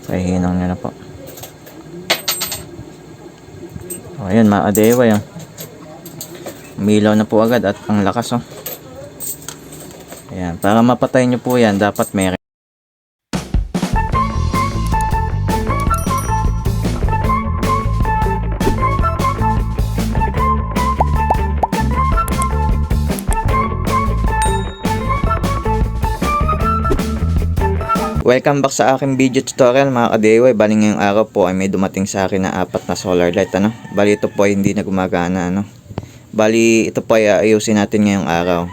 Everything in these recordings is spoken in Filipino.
Pahinang nyo na po. O, ayan mga ka-DIY, oh. Umilaw na po agad at ang lakas, oh. Ayan, para mapatay nyo po yan, dapat may Welcome back sa aking video tutorial mga ka-DIY. Bali ngayong araw po ay may dumating sa akin na 4 na solar light, ano. Bali ito po ay hindi na gumagana, ano. Bali ito po ay ayusin natin ngayong araw.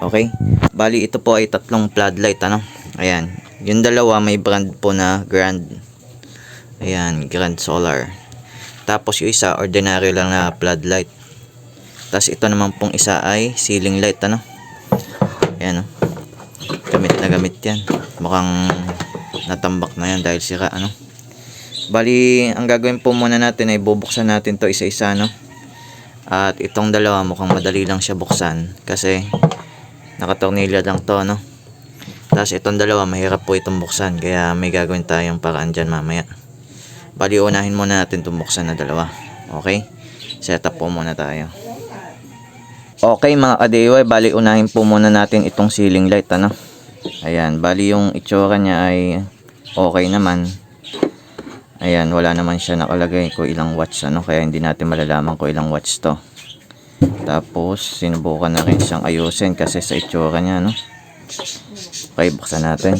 Okay? Bali ito po ay 3 floodlight, ano. Ayan. Yung dalawa may brand po na Grand. Ayan, Grand Solar. Tapos yung isa ordinary lang na floodlight. Tapos ito naman pong isa ay ceiling light, ano. Ayan, oh. Gamit na gamit yan. Mukhang natambak na yan dahil sira, ano. Bali ang gagawin po muna natin ay bubuksan natin to isa-isa, no. At itong dalawa mukhang madali lang siya buksan kasi nakatornilyo lang to, no. Tapos itong dalawa mahirap po itong buksan, kaya may gagawin tayong paraan dyan mamaya. Bali unahin muna natin itong buksan na dalawa. Okay, set up po muna tayo. Okay mga ka-DIY, bali unahin po muna natin itong ceiling light, ano. Ayan, bali yung itsura niya ay okay naman. Ayan, wala naman siya nakalagay kung ilang watts, ano, kaya hindi natin malalaman kung ilang watts to. Tapos sinubukan na rin siyang ayusin kasi sa itsura niya, no. Okay, buksan natin.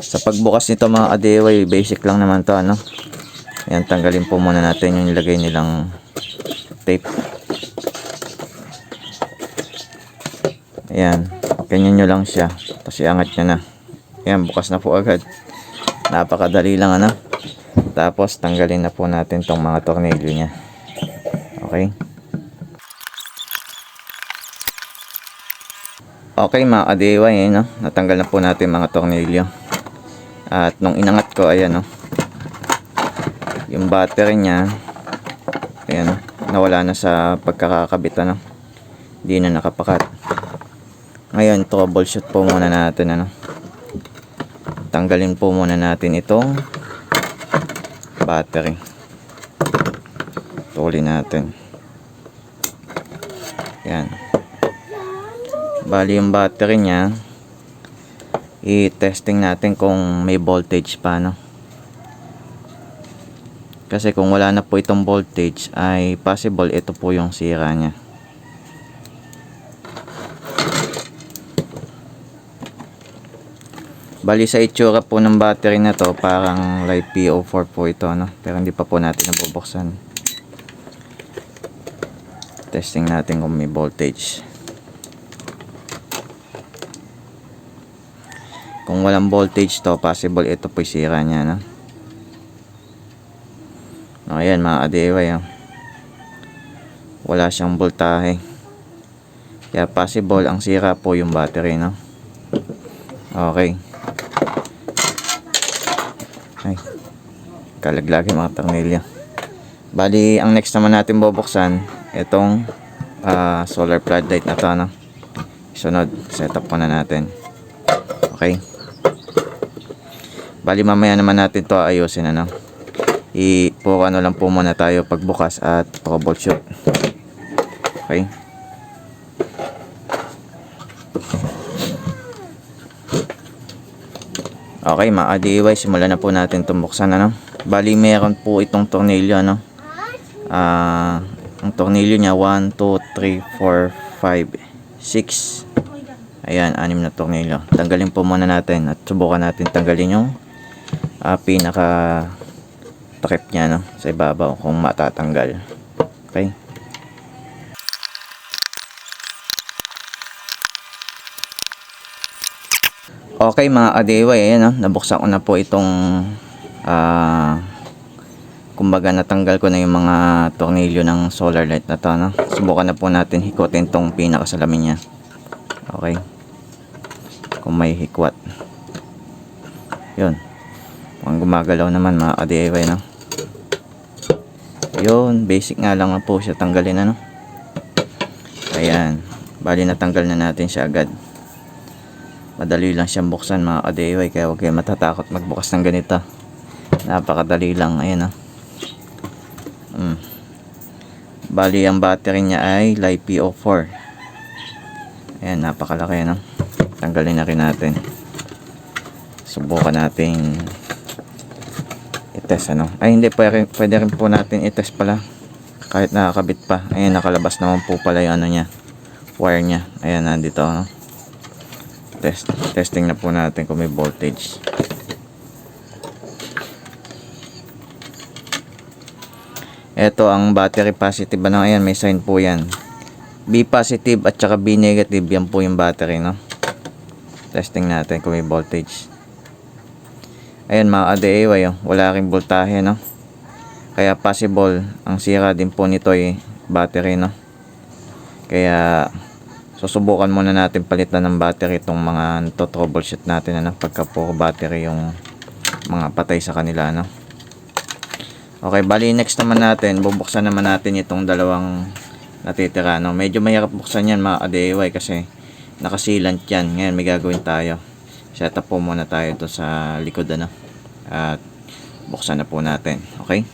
Sa pagbukas nito mga ka-DIY, basic lang naman to, ano. Ayan, tanggalin po muna natin yung nilagay nilang tape. Ayan, ganyan nyo lang siya. Tapos iangat nyo na. Ayan, bukas na po agad. Napakadali lang, ano. Tapos tanggalin na po natin tong mga tornilyo nya. Okay. Okay mga ka-DIY, no? Natanggal na po natin mga tornilyo. At nung inangat ko, ayan, no, yung battery nya, ayan, nawala na sa pagkakakabit, ano. Hindi na nakapakat. Ngayon, troubleshoot po muna natin, ano. Tanggalin po muna natin itong battery. Tulin natin. Yan. Bali yung battery nya, i-testing natin kung may voltage pa, no. Kasi kung wala na po itong voltage, ay possible ito po yung sira nya. Bali sa itsura po ng battery na to, parang LiPo4 po ito, no? Pero hindi pa po natin nabubuksan. Testing natin kung may voltage. Kung walang voltage to, possible ito po yung sira nya, no? O, ayan mga ka-DIY, oh. Wala siyang voltahe. Kaya possible ang sira po yung battery, no? Okay. Ay, kalaglagi mga tornilyo. Bali ang next naman natin bubuksan itong solar floodlight na to, no? Sunod, setup muna natin. Okay. Bali mamaya naman natin to ayusin, ano. Ano lang po muna tayo pagbukas at troubleshoot. Okay. Okay mga ka-DIY, simulan na po natin itong buksan, ano. Bali meron po itong tornilyo, ano. Ang tornilyo nya 1, 2, 3, 4, 5, 6. Ayan, 6 na tornilyo. Tanggalin po muna natin at subukan natin tanggalin yung pinaka takip nya, no, sa ibabaw kung matatanggal. Okay. Okay mga ka-DIY, ayan, no, nabuksan ko na po itong kumbaga natanggal ko na yung mga tornilyo ng solar light na to, no. Subukan na po natin hikutin tong pinakasalamin nya. Okay, kung may hikwat. Yun, mukhang gumagalaw naman mga ka-DIY, no. Yun, basic nga lang po siya tanggalin, ano. Ayan, bali natanggal na natin siya agad. Madali lang siyang buksan mga ka-DIY, kaya huwag kayo matatakot magbukas ng ganito. Napakadali lang. Ayan oh. Bali ang battery niya ay LiPo4. Ayan, napakalaki no. Tanggalin na rin natin. Subukan nating i-test ano. Ay hindi, pwede rin po natin i-test pala kahit nakakabit pa. Ayan, nakalabas naman po pala yung ano niya, wire niya. Ayan, nandito no. Testing na po natin kung may voltage. Ito ang battery positive ano. Ayan, may sign po yan. B positive at saka B negative, yan po yung battery no. Testing natin kung may voltage. Ayan mga ka-DIY oh, wala ring voltahe no. Kaya possible ang sira din po nito ay battery no. Kaya susubukan muna natin palitan ng battery itong mga troubleshoot natin ano, pagka po battery yung mga patay sa kanila no. Okay, bali next naman natin, bubuksan naman natin itong dalawang natitira no. Medyo mahirap buksan yan mga ka-DIY kasi nakasilant yan. Ngayon may gagawin tayo. Set up po muna tayo ito sa likod ano. At buksan na po natin. Okay?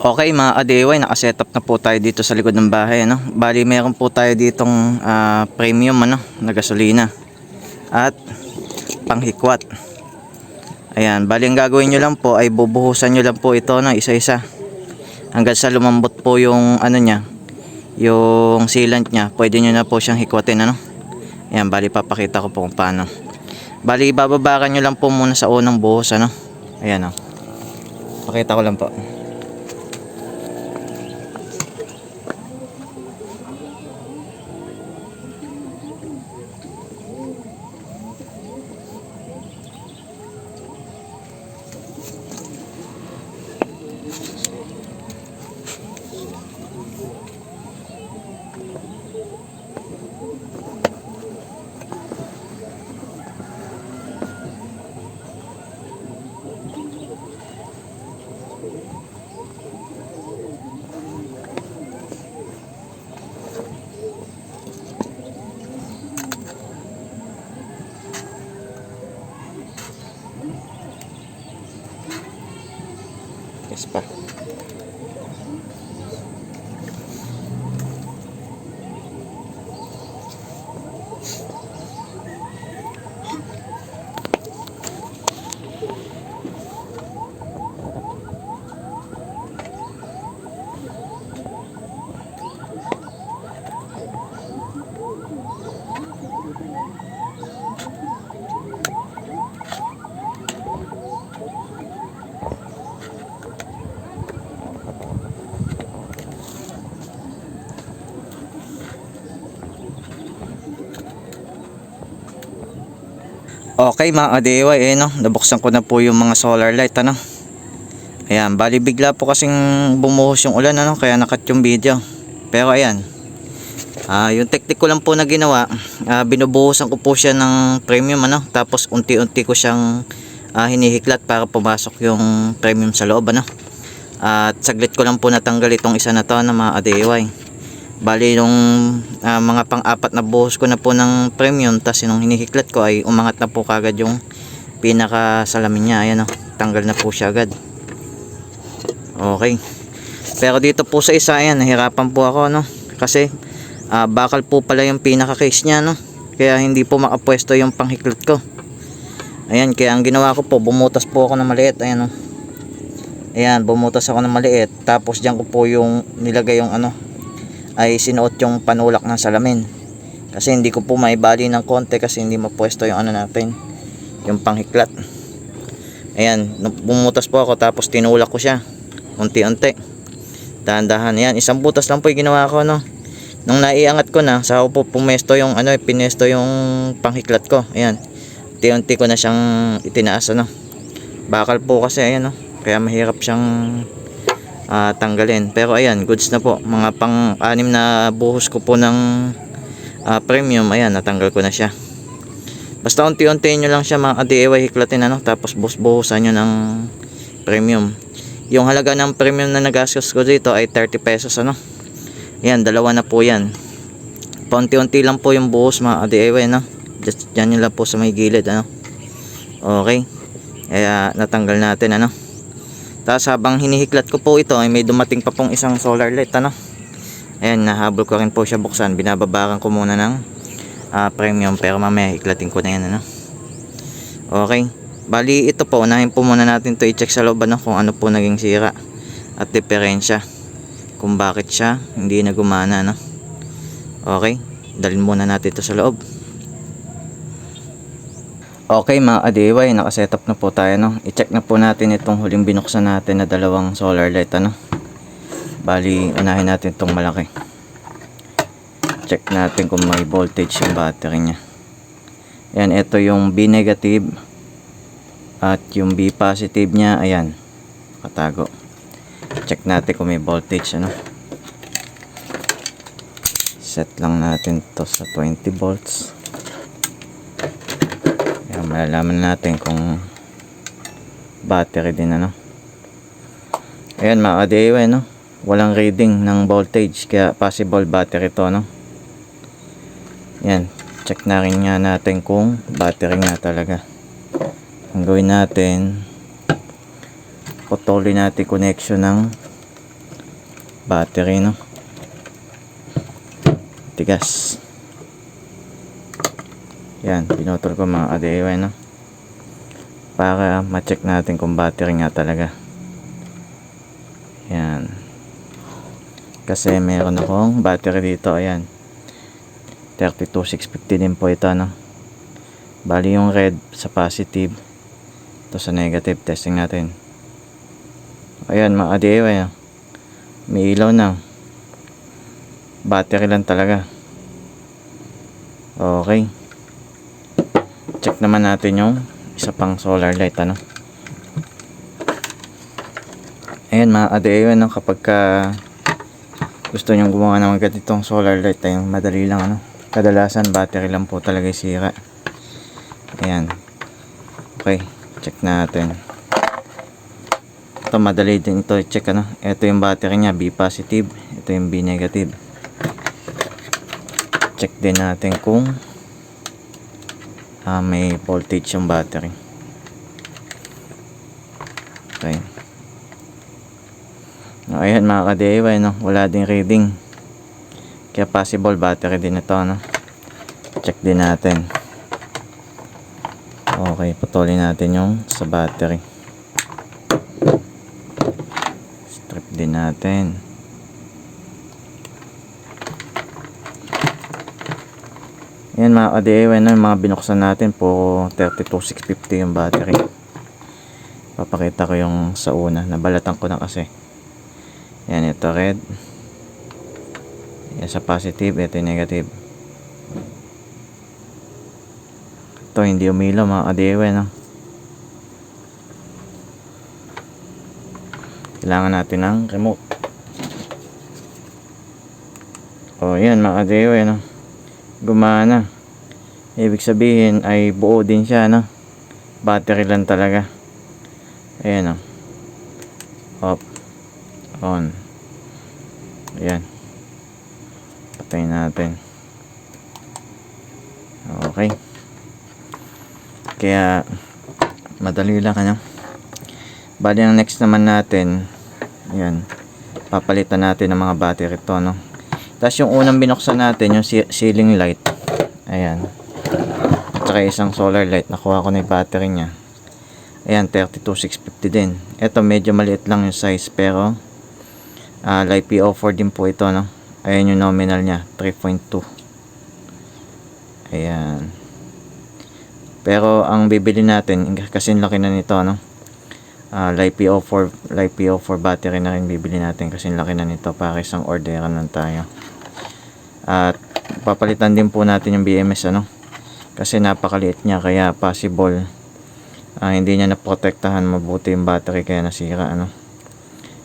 Okay mga ka-DIY, nakaset up na po tayo dito sa likod ng bahay ano. Bali meron po tayo ditong premium ano, na gasolina. At panghikwat. Ayan, bali ang gagawin nyo lang po ay bubuhusan nyo lang po ito no, isa-isa. Hanggang sa lumambot po yung ano niya, yung sealant niya. Pwede nyo na po siyang hikwatin ano. Ayan, bali papakita ko po kung paano. Bali bababakan nyo lang po muna sa unang buhos ano. Ayan o. Pakita ko lang po. Yes pa. Okay mga ka-DIY, no, nabuksan ko na po yung mga solar light ano. Ayan, bali bigla po kasing bumuhos yung ulan ano, kaya nakat yung video. Pero ayan, yung technique ko lang po na ginawa, binubuhusan ko po siya ng premium ano, tapos unti-unti ko siyang hinihiklat para pumasok yung premium sa loob ano. At saglit ko lang po natanggal itong isa na to ng mga ka-DIY. Bali nung mga pang-apat na buhos ko na po ng premium, tas yung hinihiklat ko ay umangat na po kagad yung pinaka salamin niya. Ayan o, tanggal na po siya agad. Okay. Pero dito po sa isa, ayan, nahirapan po ako no, kasi bakal po pala yung pinaka case niya no, kaya hindi po makapwesto yung panghiklat ko. Ayan, kaya ang ginawa ko po, bumutas po ako ng maliit. Ayan o, ayan, bumutas ako ng maliit, tapos dyan ko po yung nilagay yung ano, ay sinuot yung panulak ng salamin, kasi hindi ko po maibali ng konti kasi hindi mapwesto yung ano natin, yung panghiklat. Ayan, bumutas po ako tapos tinulak ko siya unti-unti, dahan-dahan. Ayan, isang butas lang po yung ginawa ko no. Nung naiangat ko na, sa po pumesto yung ano, pinesto yung panghiklat ko. Ayan, unti-unti ko na siyang itinaas ano. Bakal po kasi ayan no, kaya mahirap siyang tanggalin. Pero ayan, goods na po. Mga pang-anim na buhos ko po ng premium, ayan, natanggal ko na siya. Basta unti-unti nyo lang siya mga ka-DIY hiklatin ano, tapos buhos-buhusan nyo ng premium. Yung halaga ng premium na nagastos ko dito ay 30 pesos ano. Ayan, dalawa na po yan. Paunti-unti lang po yung buhos mga ka-DIY no. Just dyan nyo lang po sa may gilid ano. Okay. Kaya natanggal natin ano. Tapos habang hinihiklat ko po ito ay may dumating pa pong isang solar light ano. Ayan, nahabol ko rin po siya buksan. Binababaran ko muna ng premium, pero mamaya hiklatin ko na yan ano. Okay. Bali ito po, unahin po muna natin to i-check sa loob ano, kung ano po naging sira at diferensya. Kung bakit siya hindi na gumana no. Okay. Dalhin muna natin ito sa loob. Okay mga ka-DIY, nakasetup na po tayo no. I-check na po natin itong huling binuksan natin na dalawang solar light ano. Bali unahin natin itong malaki. Check natin kung may voltage yung battery nya. Ayan, ito yung B negative at yung B positive nya, ayan, katago. Check natin kung may voltage ano. Set lang natin to sa 20 volts. Ayan, malalaman natin kung battery din ano. Ayan mga ka-DIY no, walang reading ng voltage, kaya possible battery to no. Yan, check na rin nga natin kung battery nga talaga. Ang gawin natin, putulin natin connection ng battery no. Tigas. Yan, pinutol ko mga ka-DIY no, para ma-check natin kung battery nga talaga. Yan, kasi meron akong battery dito, ayan, 32650 din po ito no. Bali yung red sa positive, ito sa negative. Testing natin. Ayan mga ka-DIY, may ilaw na, battery lang talaga. Okay, check naman natin yung isa pang solar light ano. Ayan mga ka-DIY no, kapag gusto nyong gumawa ng ganitong solar light ay madali lang ano. Kadalasan battery lang po talaga sira. Ayan. Okay, check natin. Ito madali din ito i-check ano. Ito yung battery nya, B positive. Ito yung B negative. Check din natin kung may voltage yung battery. Okay. Ayan mga ka-DIY no, wala ding reading, kaya possible battery din ito no. Check din natin. Okay, putulin natin yung sa battery. Strip din natin. Ayan mga ka-DIY no, yung mga binuksan natin po 32650 yung battery. Papakita ko yung sa una, nabalatan ko na kasi. Yan, ito red. Yan sa positive, ito yung negative. Ito hindi umilaw mga ka-DIY no. Kailangan natin ng remote. O yan mga ka-DIY no, gumana. Ibig sabihin ay buo din siya no, battery lang talaga. Ayan o, off, on. Ayan, patayin natin. Okay, kaya madali lang ano. Bali ang next naman natin, ayan, papalitan natin ng mga battery to no. Tapos yung unang binuksan natin yung ceiling light, ayan, at saka isang solar light, nakuha ko na yung battery nya. Ayan, 32650 din. Ito medyo maliit lang yung size, pero LiPo4 din po ito no. Ayan yung nominal nya, 3.2. Ayan, pero ang bibili natin kasi laki na nito no, LiPo4 battery na rin bibili natin kasi laki na nito, para isang orderan lang tayo. At papalitan din po natin yung BMS ano, kasi napakaliit nya, kaya possible hindi niya naprotektahan mabuti yung battery, kaya nasira ano.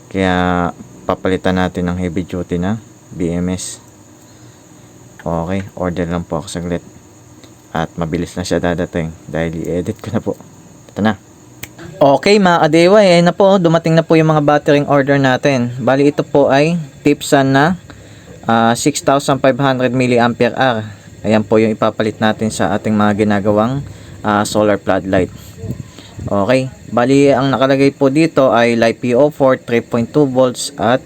Kaya papalitan natin ng heavy duty na BMS. Okay, order lang po ako saglit at mabilis na siya dadating dahil i-edit ko na po. Ito na. Okay mga ka-DIY, ayun na po, dumating na po yung mga battery order natin. Bali ito po ay Tipsan na 6,500 mAh. Ayan po yung ipapalit natin sa ating mga ginagawang solar floodlight. Okay, bali ang nakalagay po dito ay LiPo4 3.2 volts at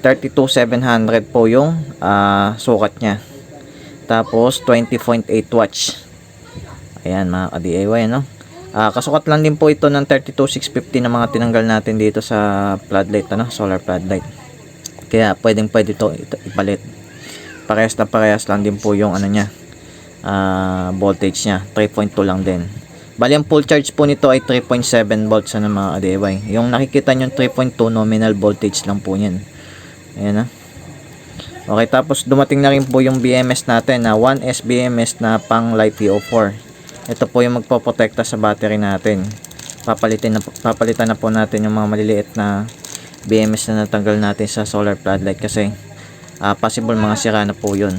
32700 po yung sukat niya. Tapos 20.8 watts. Ayan mga ka-DIY, no? Kasukat lang din po ito ng 32650 na mga tinanggal natin dito sa floodlight, ano? Solar floodlight. Kaya pwede ito ipalit. Parehas lang din po yung ano niya, voltage niya, 3.2 lang din. Bali ang full charge po nito ay 3.7 volts na mga ka-DIY. Yung nakikita nyo 3.2 nominal voltage lang po yan. Ayan na. Okay, tapos dumating na rin po yung BMS natin na 1S BMS na pang LiPo4. Ito po yung magpoprotekta sa battery natin. Papalitan na po natin yung mga maliliit na BMS na natanggal natin sa solar floodlight kasi possible mga sira na po yun.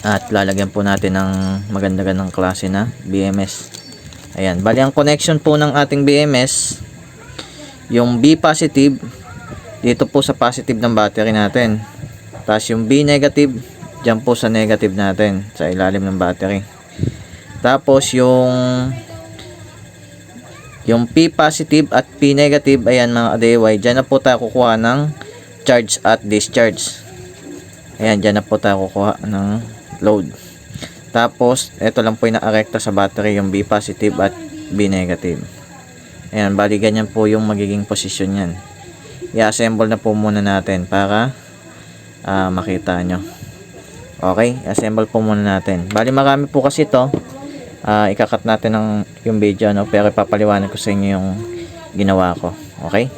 At lalagyan po natin ng maganda-gandang klase na BMS. Ayan, bali ang connection po ng ating BMS, yung B positive dito po sa positive ng battery natin. Tapos yung B negative dyan po sa negative natin, sa ilalim ng battery. Tapos yung P positive at P negative, ayan mga ka-DIY, dyan na po tayo kukuha ng charge at discharge. Ayan, dyan na po tayo kukuha ng load. Tapos ito lang po yung nakarekta sa battery, yung B positive at B negative. Ayan, bali ganyan po yung magiging posisyon yan. I-assemble na po muna natin para makita nyo. Okay, assemble po muna natin. Bali marami po kasi ito. Ikakat natin yung video, no? Pero ipapaliwanag ko sa inyo yung ginawa ko. Okay?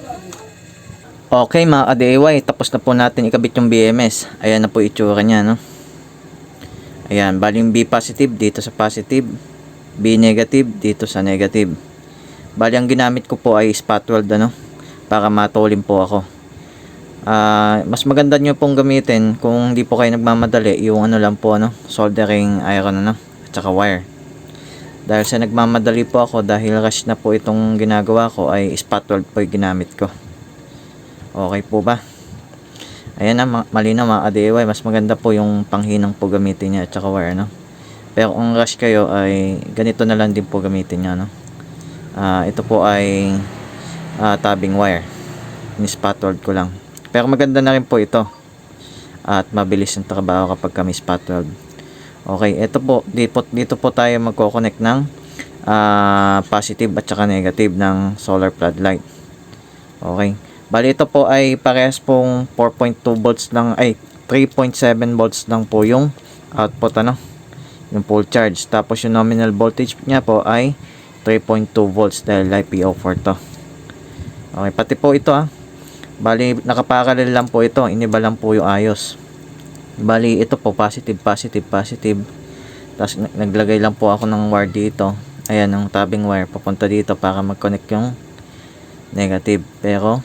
Okay mga ka-DIY, tapos na po natin ikabit yung BMS. Ayan na po itsura nya, no? Ayan, bali yung B positive dito sa positive, B negative dito sa negative. Bali ang ginamit ko po ay spot weld, ano? Para matulin po ako. Mas maganda nyo pong gamitin kung hindi po kayo nagmamadali, yung ano lang po, ano? Soldering iron, ano? At saka wire. Dahil sa nagmamadali po ako, dahil rush na po itong ginagawa ko, ay spot weld po yung ginamit ko. Okay po ba? Ayan na, malinaw mga ka-DIY. Mas maganda po yung panghinang po gamitin niya at saka wire, no? Pero kung rush kayo ay ganito na lang din po gamitin niya, no? Ito po ay tabbing wire. Ni-spot weld ko lang. Pero maganda na rin po ito. At mabilis yung trabaho kapag kami spot weld. Okay, ito po, dito po tayo magko-connect ng positive at saka negative ng solar floodlight. Okay. Bali ito po ay parehas pong 4.2 volts lang, ay 3.7 volts lang po yung output, ano, yung full charge. Tapos yung nominal voltage niya po ay 3.2 volts dahil LiPo4 to. Okay, pati po ito bali nakaparallel lang po ito, iniba lang po yung ayos. Bali ito po positive. Tapos naglagay lang po ako ng wire dito. Ayan, ng tabbing wire papunta dito para mag-connect yung negative. Pero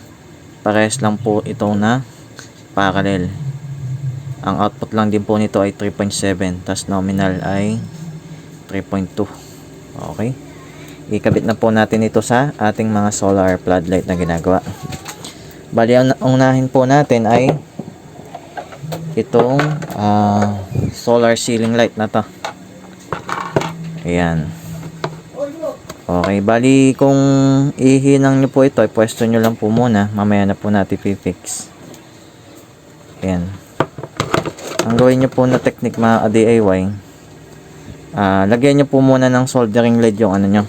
parehas lang po itong na parallel. Ang output lang din po nito ay 3.7, tas nominal ay 3.2. Okay, ikabit na po natin ito sa ating mga solar floodlight na ginagawa. Bali ang unahin po natin ay itong solar ceiling light na to. Ayan. Okay, bali kung ihinang nyo po ito, ay pwesto nyo lang po muna. Mamaya na po natin i-fix. Ayan. Ang gawin nyo po na technique mga ka-DIY, lagyan nyo po muna ng soldering lead yung ano nyo,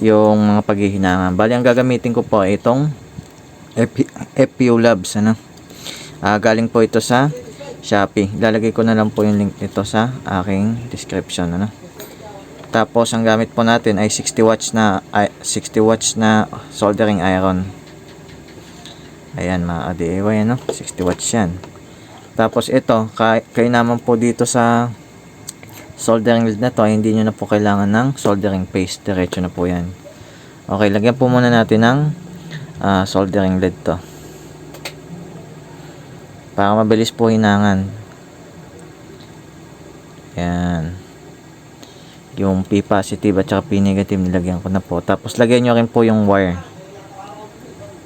yung mga paghihinangan. Bali ang gagamitin ko po ay itong FPU Labs, ano. Galing po ito sa Shopee. Lalagay ko na lang po yung link nito sa aking description, ano. Tapos ang gamit po natin ay 60 watts na soldering iron. Ayan mga ka-DIY, ano, 60 watts yan. Tapos ito, kayo naman po dito sa soldering lead na to, hindi nyo na po kailangan ng soldering paste, diretso na po yan. Okay, lagyan po muna natin ng soldering lead to para mabilis po hinangan. Ayan, yung P positive at saka P negative nilagyan ko na po. Tapos lagyan nyo rin po yung wire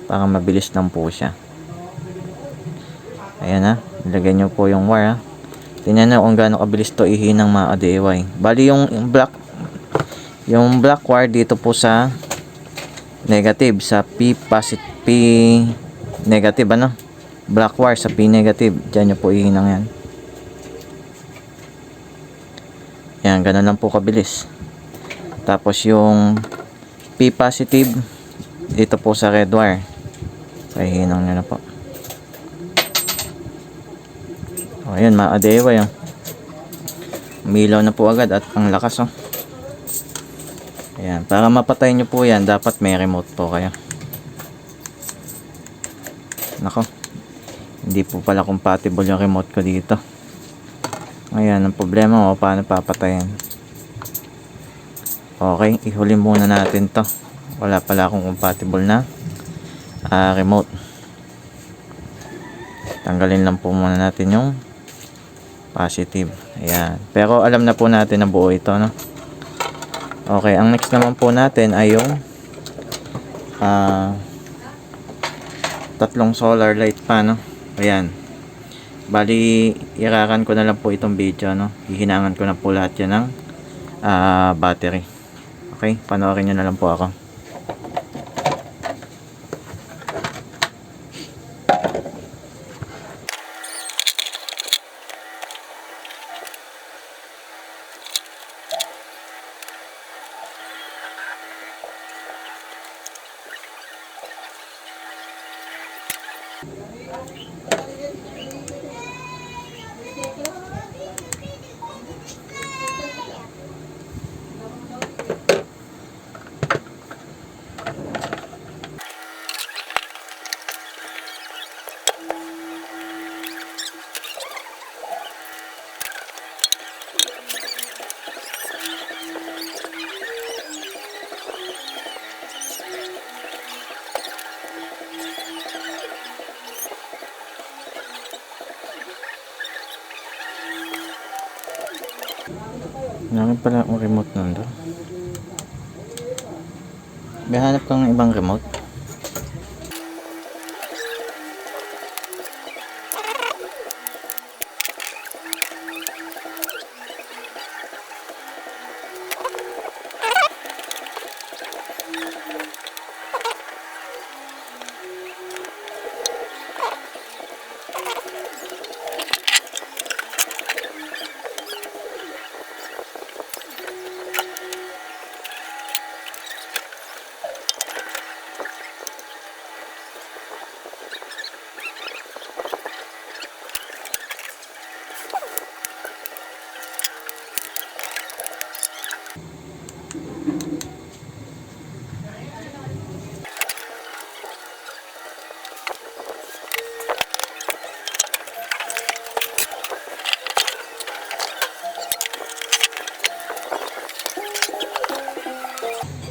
para mabilis lang po siya. Ayan nilagyan nyo po yung wire Tingnan nyo kung gaano kabilis to ihinang mga ka-DIY. Bali yung black, Yung black wire dito po sa negative, sa P positive, P negative ano, black wire sa P negative, dyan nyo po ihinang yan. Yan, ganun lang po kabilis. Tapos yung P positive dito po sa red wire, pahihinang nyo na po. O yun mga ka-DIY, oh. Umilaw na po agad at ang lakas, oh. Ayan, para mapatay nyo po yan, dapat may remote po kayo. Nako, hindi po pala compatible yung remote ko dito. Ayan, ang problema mo, paano papatayin. Okay, ihuli muna natin to. Wala pala akong compatible na remote. Tanggalin lang po muna natin yung positive. Ayan, pero alam na po natin na buo ito, no? Okay, ang next naman po natin ay yung tatlong solar light pa, no? Ayan, bali irakan ko na lang po itong video, no? Hihinangan ko na po lahat yan ng battery. Okay, panoorin nyo na lang po ako. Meron pala akong remote nandun. May hanap kang ibang remote?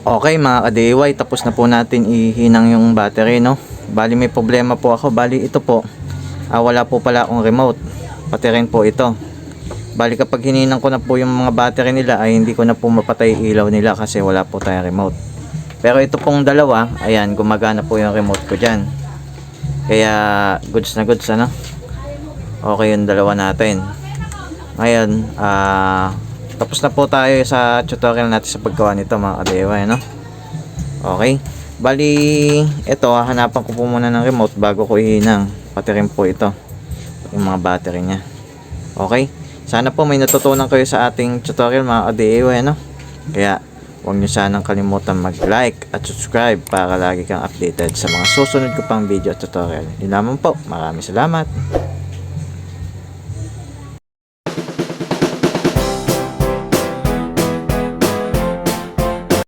Okay mga ka-DIY, tapos na po natin ihinang yung battery, no? Bali may problema po ako. Bali ito po, wala po pala akong remote, pati rin po ito. Bali kapag hininang ko na po yung mga battery nila ay hindi ko na po mapatay ilaw nila kasi wala po tayong remote. Pero ito pong dalawa, ayan, gumagana po yung remote ko dyan. Kaya goods na goods, ano? Okay yung dalawa natin. Ngayon, tapos na po tayo sa tutorial natin sa paggawa nito mga ka-DIY, no? Okay, bali ito, hanapan ko po muna ng remote bago ko ihinang, pati rin po ito yung mga battery nya. Okay, sana po may natutunan kayo sa ating tutorial mga ka-DIY, no? Kaya huwag nyo sanang kalimutan mag-like at subscribe para lagi kang updated sa mga susunod ko pang video at tutorial. Yun lamang po, maraming salamat.